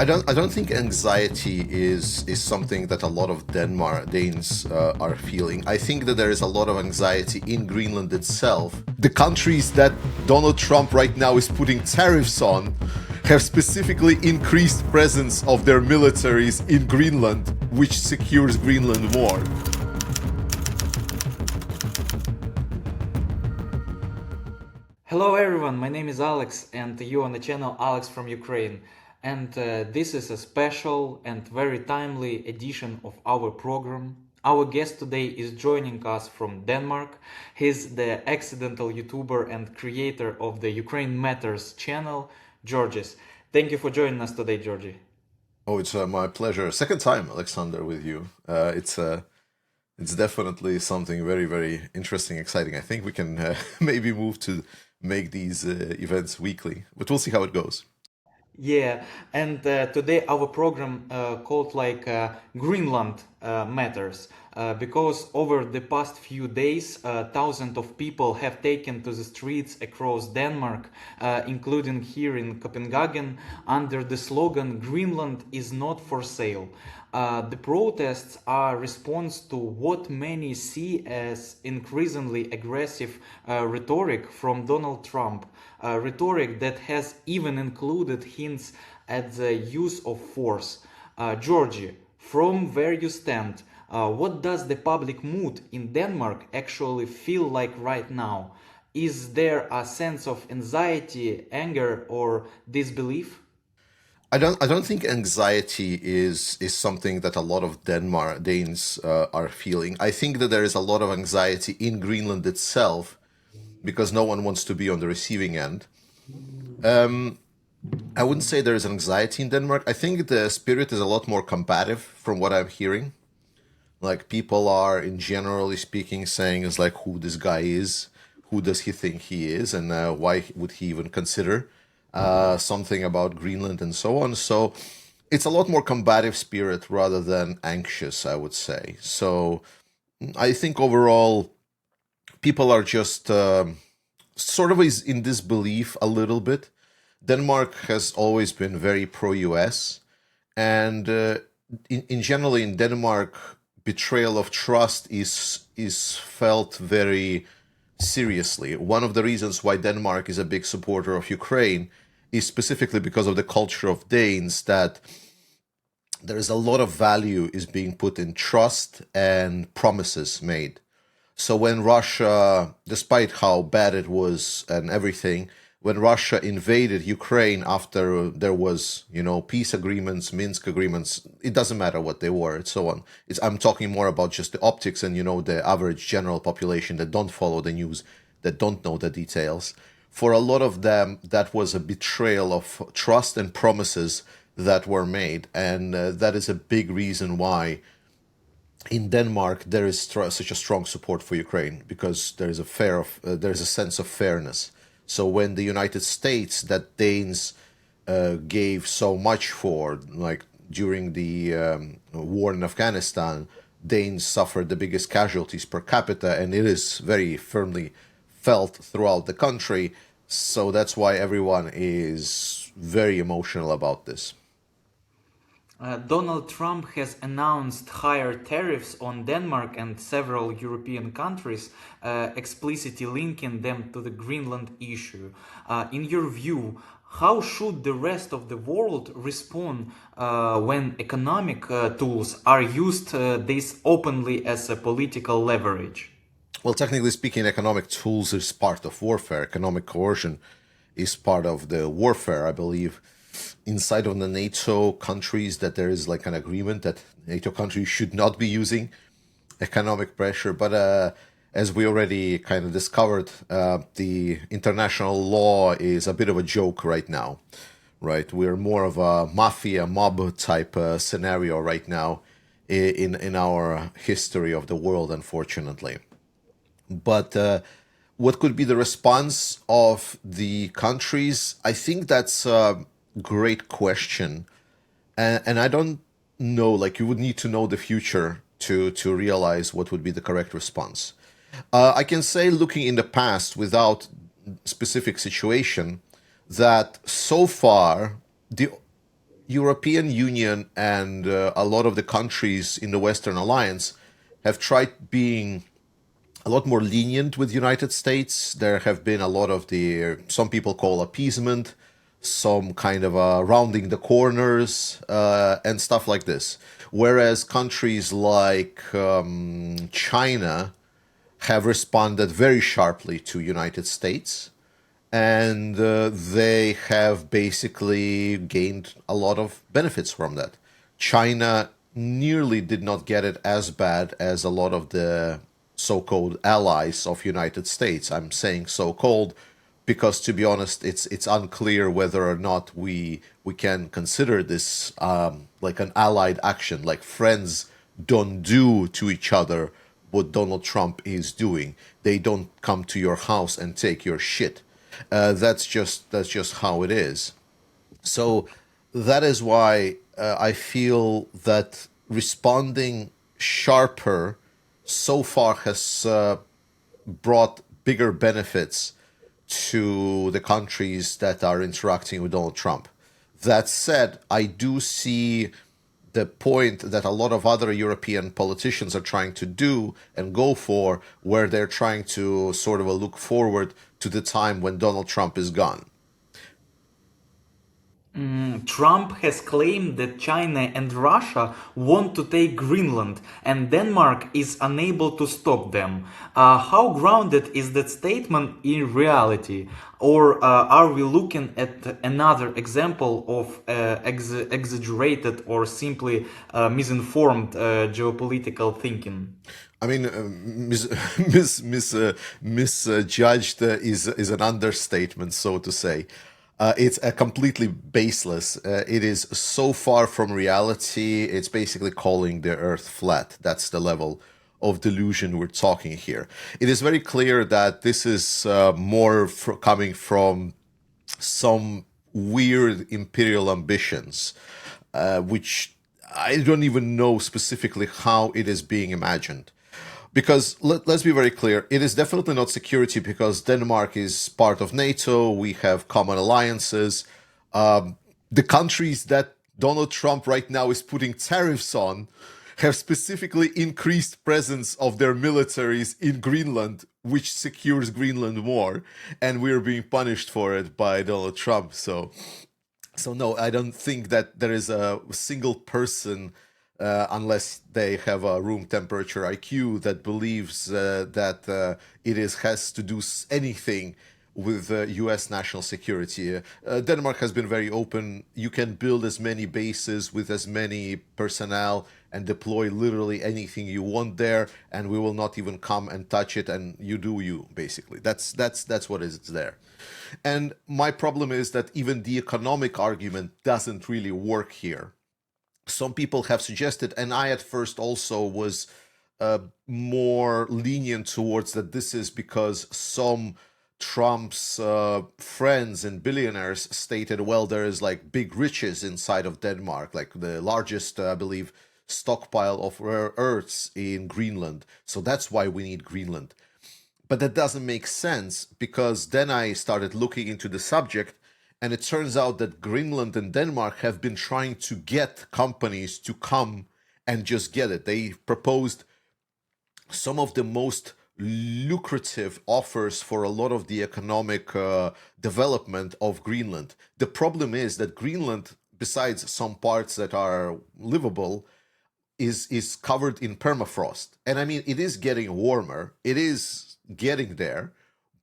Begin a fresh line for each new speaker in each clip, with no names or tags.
I don't think anxiety is something that a lot of Danes are feeling. I think that there is a lot of anxiety in Greenland itself. The countries that Donald Trump right now is putting tariffs on have specifically increased presence of their militaries in Greenland, which secures Greenland more.
Hello everyone, my name is Alex and you on the channel Alex from Ukraine. And this is a special and very timely edition of our program. Our guest today is joining us from Denmark. He's the accidental YouTuber and creator of the Ukraine Matters channel, Georgijs. Thank you for joining us today, Georgi.
Oh, it's my pleasure. Second time, Alexander, with you. It's definitely something very, very interesting, exciting. I think we can maybe move to make these events weekly, but we'll see how it goes.
Yeah, and today our program called Greenland Matters because over the past few days thousands of people have taken to the streets across Denmark, including here in Copenhagen, under the slogan "Greenland is not for sale." The protests are a response to what many see as increasingly aggressive rhetoric from Donald Trump, rhetoric that has even included hints at the use of force. Georgie, from where you stand, what does the public mood in Denmark actually feel like right now? Is there a sense of anxiety, anger, or disbelief?
I don't think anxiety is something that a lot of Danes are feeling. I think that there is a lot of anxiety in Greenland itself because no one wants to be on the receiving end. I wouldn't say there is anxiety in Denmark. I think the spirit is a lot more combative from what I'm hearing. Like people are, in generally speaking, saying is like who this guy is, who does he think he is, and why would he even consider something about Greenland and so on. So it's a lot more combative spirit rather than anxious, I would say. So I think overall people are just sort of is in disbelief a little bit. Denmark has always been very pro-US, and in generally in Denmark, betrayal of trust is felt very seriously. One of the reasons why Denmark is a big supporter of Ukraine is specifically because of the culture of Danes, that there is a lot of value is being put in trust and promises made. So when Russia, despite how bad it was and everything, when Russia invaded Ukraine after there was, peace agreements, Minsk agreements, it doesn't matter what they were and so on. I'm talking more about just the optics and, the average general population that don't follow the news, that don't know the details. For a lot of them, that was a betrayal of trust and promises that were made. And that is a big reason why in Denmark there is such a strong support for Ukraine, because there is there's a sense of fairness. So when the United States, that Danes gave so much for, like during the war in Afghanistan, Danes suffered the biggest casualties per capita, and it is very firmly felt throughout the country. So that's why everyone is very emotional about this.
Donald Trump has announced higher tariffs on Denmark and several European countries, explicitly linking them to the Greenland issue. In your view, how should the rest of the world respond when economic tools are used this openly as a political leverage?
Well, technically speaking, economic tools is part of warfare. Economic coercion is part of the warfare, I believe. Inside of the NATO countries, that there is like an agreement that NATO countries should not be using economic pressure. But as we already kind of discovered, the international law is a bit of a joke right now, right? We're more of a mafia mob type scenario right now in our history of the world, unfortunately. But what could be the response of the countries? I think that's a great question. And I don't know, like you would need to know the future to realize what would be the correct response. I can say, looking in the past without specific situation, that so far European Union and a lot of the countries in the Western Alliance have tried being a lot more lenient with United States. There have been a lot of the some people call appeasement, some kind of rounding the corners and stuff like this. Whereas countries like China have responded very sharply to United States, and they have basically gained a lot of benefits from that. China nearly did not get it as bad as a lot of the so-called allies of United States. I'm saying so-called because, to be honest, it's unclear whether or not we can consider this like an allied action, like friends don't do to each other what Donald Trump is doing. They don't come to your house and take your shit. That's just how it is. So that is why I feel that responding sharper so far has brought bigger benefits to the countries that are interacting with Donald Trump. That said, I do see the point that a lot of other European politicians are trying to do and go for, where they're trying to sort of look forward to the time when Donald Trump is gone.
Trump has claimed that China and Russia want to take Greenland and Denmark is unable to stop them. How grounded is that statement in reality? Or are we looking at another example of exaggerated or simply misinformed geopolitical thinking?
I mean, misjudged is an understatement, so to say. It's a completely baseless. It is so far from reality. It's basically calling the Earth flat. That's the level of delusion we're talking here. It is very clear that this is more coming from some weird imperial ambitions, which I don't even know specifically how it is being imagined. Because let's be very clear, it is definitely not security because Denmark is part of NATO, we have common alliances. The countries that Donald Trump right now is putting tariffs on have specifically increased presence of their militaries in Greenland, which secures Greenland more, and we're being punished for it by Donald Trump. So no, I don't think that there is a single person, unless they have a room temperature IQ, that believes that it is has to do anything with U.S. national security. Denmark has been very open. You can build as many bases with as many personnel and deploy literally anything you want there, and we will not even come and touch it. And you do you, basically. That's what is there. And my problem is that even the economic argument doesn't really work here. Some people have suggested, and I at first also was more lenient towards that this is because some Trump's friends and billionaires stated, well, there is like big riches inside of Denmark, like the largest, I believe, stockpile of rare earths in Greenland. So that's why we need Greenland. But that doesn't make sense because then I started looking into the subject, and it turns out that Greenland and Denmark have been trying to get companies to come and just get it. They proposed some of the most lucrative offers for a lot of the economic development of Greenland. The problem is that Greenland, besides some parts that are livable, is covered in permafrost. And I mean, it is getting warmer. It is getting there,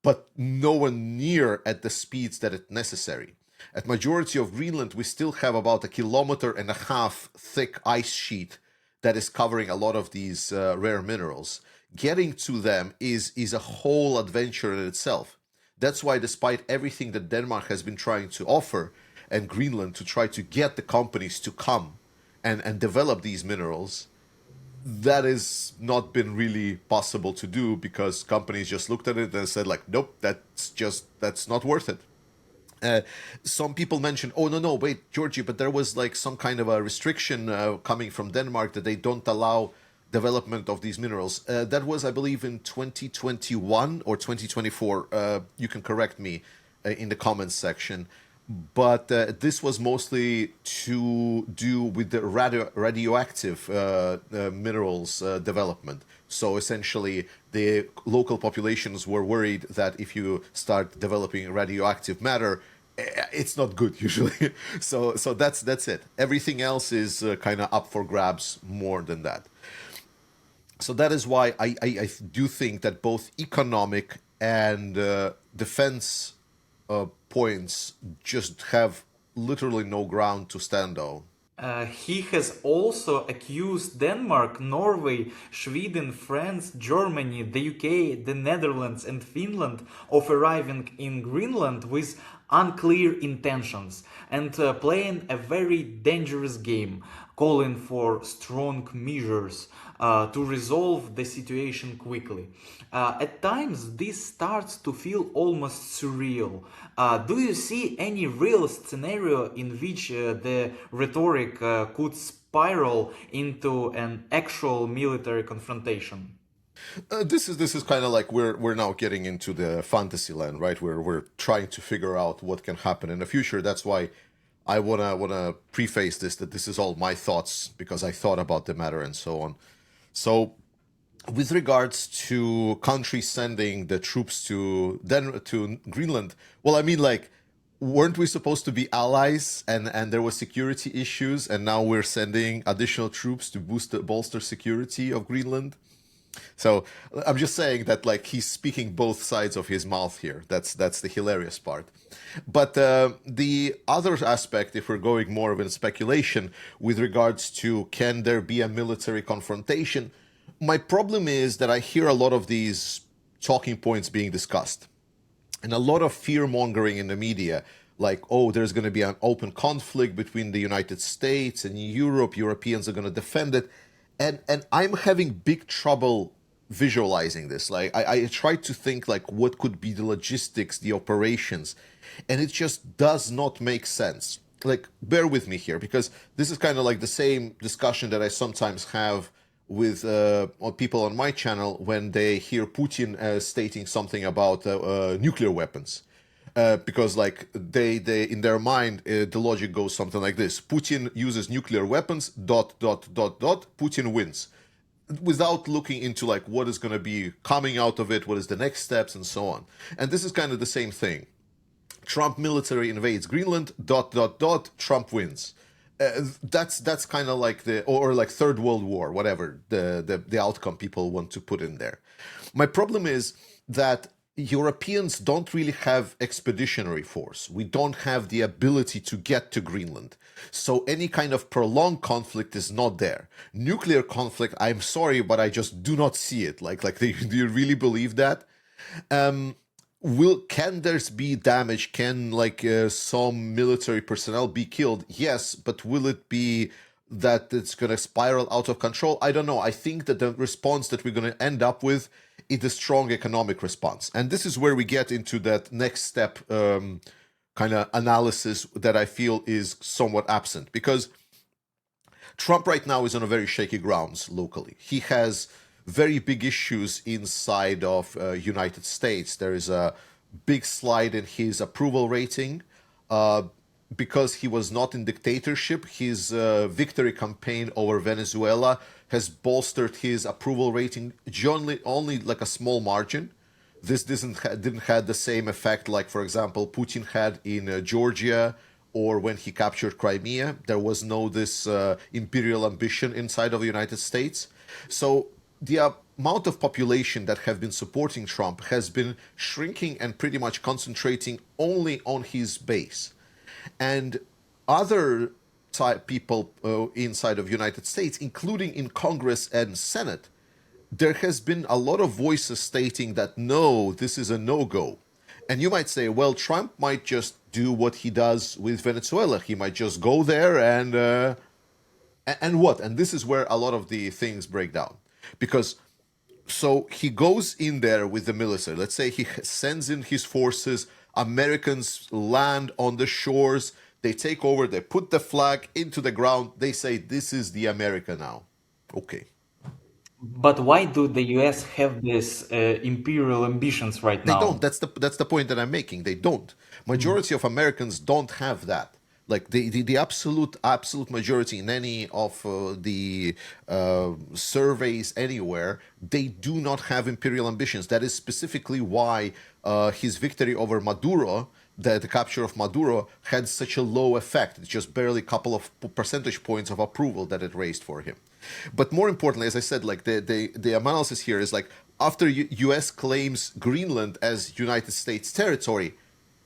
but nowhere near at the speeds that it's necessary. At majority of Greenland, we still have about 1.5 km thick ice sheet that is covering a lot of these rare minerals. Getting to them is a whole adventure in itself. That's why, despite everything that Denmark has been trying to offer and Greenland to try to get the companies to come and develop these minerals, that has not been really possible to do because companies just looked at it and said like, nope, that's not worth it. Some people mentioned, oh no, wait, Georgie, but there was like some kind of a restriction coming from Denmark that they don't allow development of these minerals. That was, I believe, in 2021 or 2024. You can correct me in the comments section. but this was mostly to do with the radioactive minerals development. So essentially, the local populations were worried that if you start developing radioactive matter, it's not good usually. So that's it. Everything else is kind of up for grabs more than that. So that is why I do think that both economic and defense points just have literally no ground to stand on.
He has also accused Denmark, Norway, Sweden, France, Germany, the UK, the Netherlands, and Finland of arriving in Greenland with unclear intentions and playing a very dangerous game, calling for strong measures to resolve the situation quickly. At times, this starts to feel almost surreal. Do you see any real scenario in which the rhetoric could spiral into an actual military confrontation?
This is kind of like we're now getting into the fantasy land, right? We're trying to figure out what can happen in the future. That's why I wanna preface this that this is all my thoughts because I thought about the matter and so on. So with regards to countries sending the troops to Greenland, well, I mean, like, weren't we supposed to be allies, and there were security issues, and now we're sending additional troops to bolster security of Greenland? So I'm just saying that like he's speaking both sides of his mouth here. That's the hilarious part. But the other aspect, if we're going more of in speculation with regards to can there be a military confrontation, my problem is that I hear a lot of these talking points being discussed and a lot of fear mongering in the media, like, oh, there's going to be an open conflict between the United States and Europe. Europeans are going to defend it, and I'm having big trouble visualizing this. Like, I try to think like what could be the logistics, the operations, and it just does not make sense. Like, bear with me here because this is kind of like the same discussion that I sometimes have with people on my channel when they hear Putin stating something about nuclear weapons. Because like they in their mind the logic goes something like this: Putin uses nuclear weapons. Dot dot dot dot. Putin wins, without looking into like what is going to be coming out of it, what is the next steps, and so on. And this is kind of the same thing. Trump military invades Greenland. Dot dot dot. Trump wins. That's kind of like the or like Third World War, whatever the outcome people want to put in there. My problem is that Europeans don't really have expeditionary force. We don't have the ability to get to Greenland. So any kind of prolonged conflict is not there. Nuclear conflict, I'm sorry, but I just do not see it. Do you really believe that? Can there be damage? Can some military personnel be killed? Yes, but will it be that it's going to spiral out of control? I don't know. I think that the response that we're going to end up with is a strong economic response, and this is where we get into that next step kind of analysis that I feel is somewhat absent because Trump right now is on a very shaky grounds locally. He has very big issues inside of United States. There is a big slide in his approval rating because he was not in dictatorship. His victory campaign over Venezuela has bolstered his approval rating only like a small margin. This didn't have the same effect like, for example, Putin had in Georgia or when he captured Crimea. There was no this imperial ambition inside of the United States. So the amount of population that have been supporting Trump has been shrinking and pretty much concentrating only on his base. And other type people inside of United States, including in Congress and Senate, there has been a lot of voices stating that no, this is a no-go. And you might say, well, Trump might just do what he does with Venezuela. He might just go there and what? And this is where a lot of the things break down. Because so he goes in there with the military. Let's say he sends in his forces. Americans land on the shores. They take over. They put the flag into the ground. They say, this is the America now. Okay.
But why do the US have these imperial ambitions right
They don't.
now?
That's the point that I'm making. They don't. Majority of Americans don't have that. Like the absolute majority in any of the surveys anywhere, they do not have imperial ambitions. That is specifically why his victory over Maduro, the capture of Maduro, had such a low effect. It's just barely a couple of percentage points of approval that it raised for him. But more importantly, as I said, like the analysis here is like after U.S. claims Greenland as United States territory,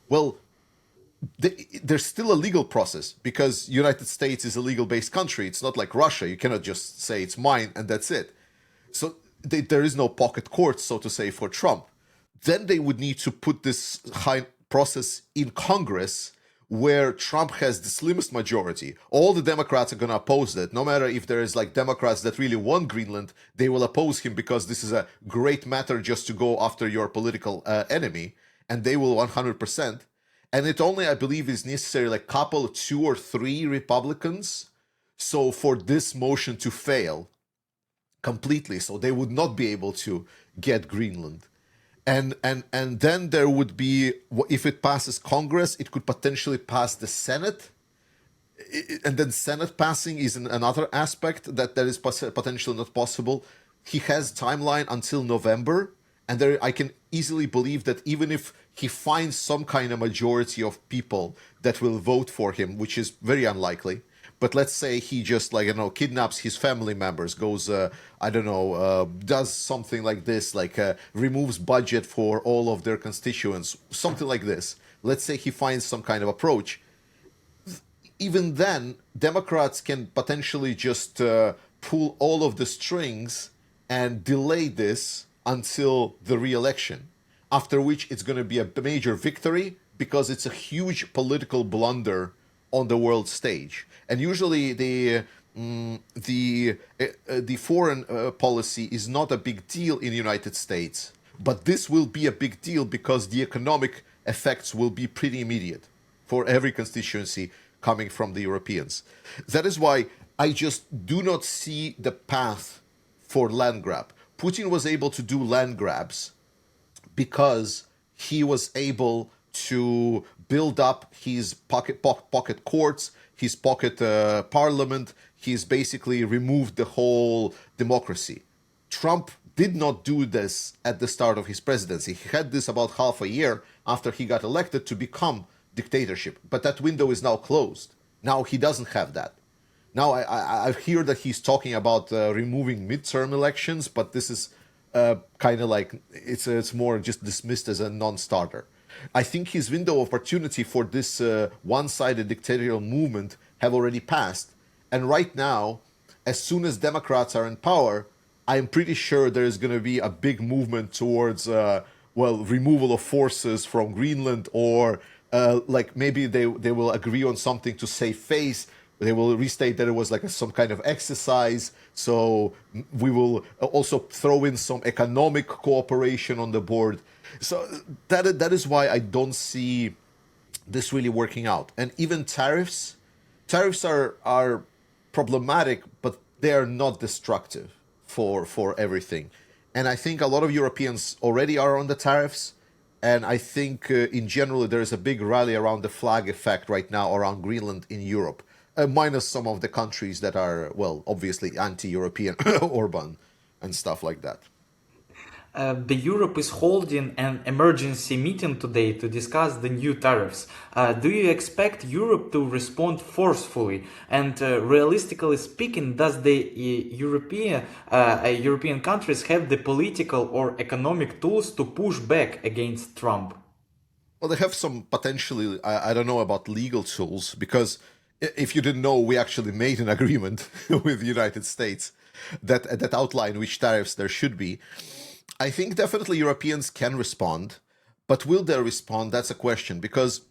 well, there's still a legal process because United States is a legal based country. It's not like Russia. You cannot just say it's mine and that's it. So there is no pocket court, so to say, for Trump. Then they would need to put this high process in Congress where Trump has the slimmest majority. All the Democrats are going to oppose that. No matter if there is like Democrats that really want Greenland, they will oppose him because this is a great matter just to go after your political enemy. And they will 100%. And it only, I believe, is necessary like couple, 2 or 3 Republicans. So for this motion to fail completely, so they would not be able to get Greenland. And then there would be, if it passes Congress, it could potentially pass the Senate. And then Senate passing is another aspect that is potentially not possible. He has timeline until November. And there, I can easily believe that even if he finds some kind of majority of people that will vote for him, which is very unlikely, but let's say he just like, kidnaps his family members, goes, does something like this, like removes budget for all of their constituents, something like this. Let's say he finds some kind of approach. Even then, Democrats can potentially just pull all of the strings and delay this until the re-election, after which it's going to be a major victory because it's a huge political blunder on the world stage. And usually the foreign policy is not a big deal in the United States, but this will be a big deal because the economic effects will be pretty immediate for every constituency coming from the Europeans. That is why I just do not see the path for land grab. Putin was able to do land grabs because he was able to build up his pocket courts, his pocket parliament. He's basically removed the whole democracy. Trump did not do this at the start of his presidency. He had this about half a year after he got elected to become dictatorship. But that window is now closed. Now he doesn't have that. Now, I hear that he's talking about removing midterm elections, but this is kind of like, it's more just dismissed as a non-starter. I think his window of opportunity for this one-sided dictatorial movement have already passed. And right now, as soon as Democrats are in power, I'm pretty sure there is going to be a big movement towards, removal of forces from Greenland, or like maybe they will agree on something to save face. They will restate that it was like some kind of exercise. So we will also throw in some economic cooperation on the board. So that is why I don't see this really working out. And even tariffs are problematic, but they are not destructive for everything. And I think a lot of Europeans already are on the tariffs. And I think in general, there is a big rally around the flag effect right now around Greenland in Europe. Minus some of the countries that are, well, obviously anti-European, Orban and stuff like that.
The Europe is holding an emergency meeting today to discuss the new tariffs. Do you expect Europe to respond forcefully? And realistically speaking, does the European countries have the political or economic tools to push back against Trump?
Well, they have some potentially, I don't know about legal tools, because if you didn't know, we actually made an agreement with the United States that outlined which tariffs there should be. I think definitely Europeans can respond, but will they respond? That's a question, because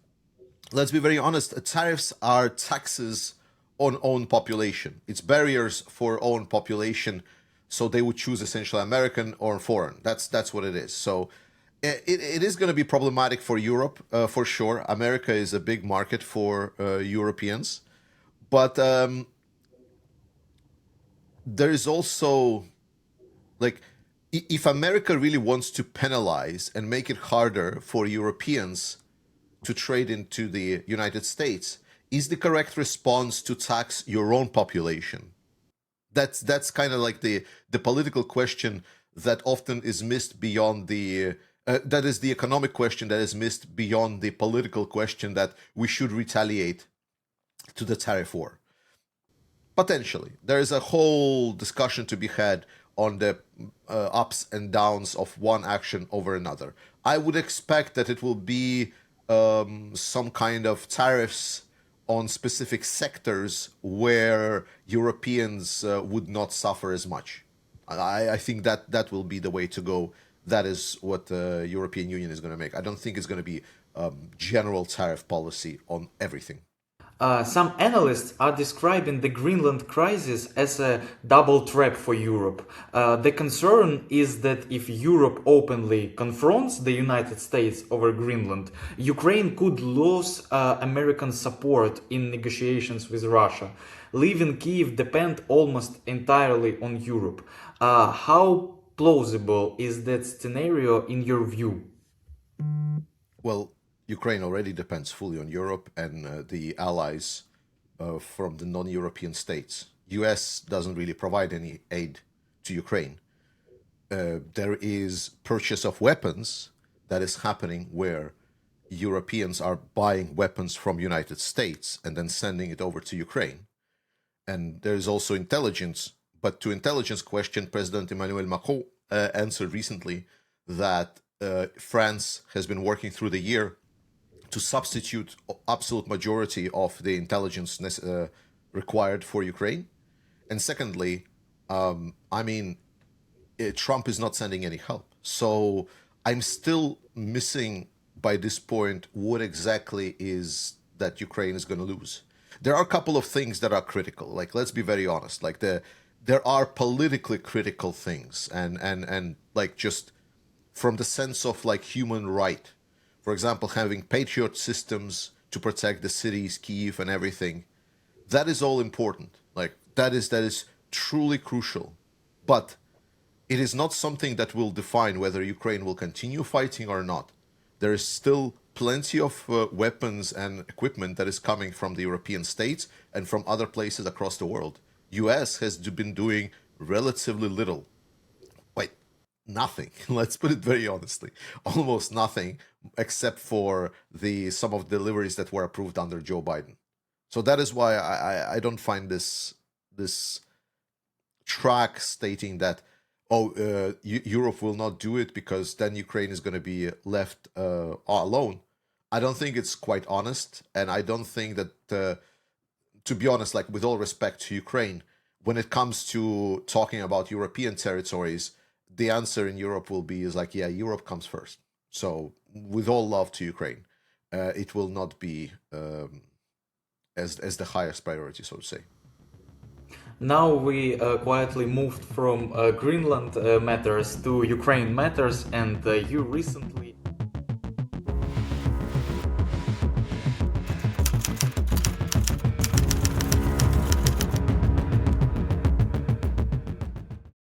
let's be very honest, tariffs are taxes on own population. It's barriers for own population, so they would choose essentially American or foreign. That's what it is. So it is going to be problematic for Europe, for sure. America is a big market for Europeans, but there is also, like, if America really wants to penalize and make it harder for Europeans to trade into the United States is the correct response to tax your own population. That's kind of like the political question that often is missed beyond the that is the economic question that is missed beyond the political question that we should retaliate to the tariff war. Potentially, there is a whole discussion to be had on the ups and downs of one action over another. I would expect that it will be some kind of tariffs on specific sectors where Europeans would not suffer as much. I think that that will be the way to go. That is what the European Union is going to make. I don't think it's going to be general tariff policy on everything.
Some analysts are describing the Greenland crisis as a double trap for Europe. The concern is that if Europe openly confronts the United States over Greenland, Ukraine could lose American support in negotiations with Russia, leaving Kyiv depend almost entirely on Europe. How plausible is that scenario in your view?
Well, Ukraine already depends fully on Europe and the allies from the non-European states. US doesn't really provide any aid to Ukraine. There is purchase of weapons that is happening where Europeans are buying weapons from United States and then sending it over to Ukraine. And there is also intelligence. But to intelligence question, President Emmanuel Macron answered recently that France has been working through the year to substitute absolute majority of the intelligence required for Ukraine. And secondly, I mean, Trump is not sending any help. So I'm still missing by this point what exactly is that Ukraine is going to lose. There are a couple of things that are critical. Like, let's be very honest. Like there are politically critical things and like just from the sense of like human right. For example, having Patriot systems to protect the cities, Kyiv and everything. That is all important. Like that is truly crucial. But it is not something that will define whether Ukraine will continue fighting or not. There is still plenty of weapons and equipment that is coming from the European states and from other places across the world. US has been doing relatively little. Wait, nothing. Let's put it very honestly. Almost nothing except for the some of the deliveries that were approved under Joe Biden. So that is why I don't find this track stating that Europe will not do it because then Ukraine is going to be left alone. I don't think it's quite honest, and I don't think that, to be honest, like with all respect to Ukraine, when it comes to talking about European territories, the answer in Europe will be is like, yeah, Europe comes first. So with all love to Ukraine, it will not be as the highest priority, so to say.
Now we quietly moved from Greenland matters to Ukraine matters, and you recently